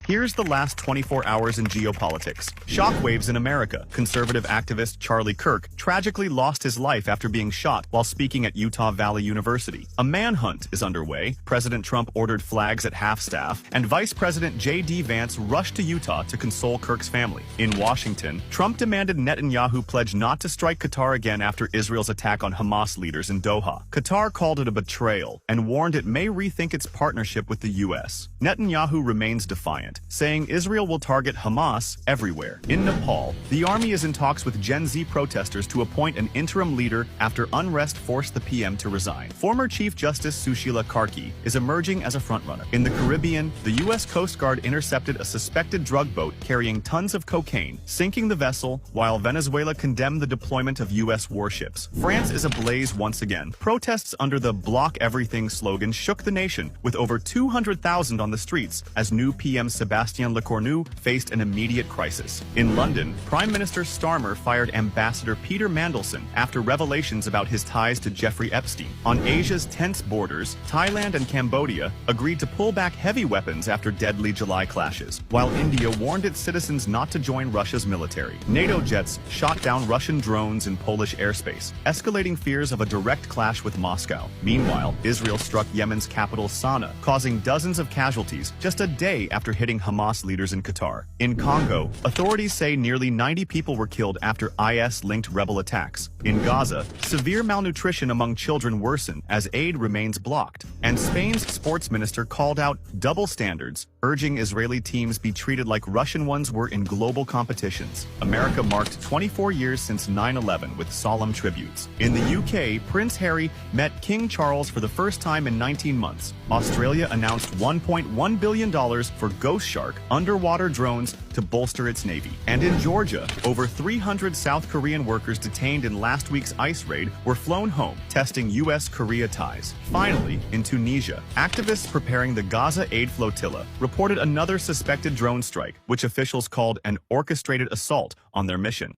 Here's the last 24 hours in geopolitics. Shockwaves in America. Conservative activist Charlie Kirk tragically lost his life after being shot while speaking at Utah Valley University. A manhunt is underway. President Trump ordered flags at half-staff, and Vice President J.D. Vance rushed to Utah to console Kirk's family. In Washington, Trump demanded Netanyahu pledge not to strike Qatar again after Israel's attack on Hamas leaders in Doha. Qatar called it a betrayal and warned it may rethink its partnership with the U.S. Netanyahu remains defiant, saying Israel will target Hamas everywhere. In Nepal, the army is in talks with Gen Z protesters to appoint an interim leader after unrest forced the PM to resign. Former Chief Justice Sushila Karki is emerging as a frontrunner. In the Caribbean, the U.S. Coast Guard intercepted a suspected drug boat carrying tons of cocaine, sinking the vessel while Venezuela condemned the deployment of U.S. warships. France is ablaze once again. Protests under the Block Everything slogan shook the nation, with over 200,000 on the streets as new PM Sébastien Lecornu faced an immediate crisis. In London, Prime Minister Starmer fired Ambassador Peter Mandelson after revelations about his ties to Jeffrey Epstein. On Asia's tense borders, Thailand and Cambodia agreed to pull back heavy weapons after deadly July clashes, while India warned its citizens not to join Russia's military. NATO jets shot down Russian drones in Polish airspace, escalating fears of a direct clash with Moscow. Meanwhile, Israel struck Yemen's capital Sana'a, causing dozens of casualties just a day after hitting Hamas leaders in Qatar. In Congo, authorities say nearly 90 people were killed after IS-linked rebel attacks. In Gaza, severe malnutrition among children worsened as aid remains blocked. And Spain's sports minister called out double standards, urging Israeli teams be treated like Russian ones were in global competitions. America marked 24 years since 9/11 with solemn tributes. In the UK, Prince Harry met King Charles for the first time in 19 months. Australia announced $1.1 billion for Ghost Shark underwater drones to bolster its navy. And in Georgia, over 300 South Korean workers detained in last week's ICE raid were flown home, testing U.S.-Korea ties. Finally, in Tunisia, activists preparing the Gaza aid flotilla reported another suspected drone strike, which officials called an orchestrated assault on their mission.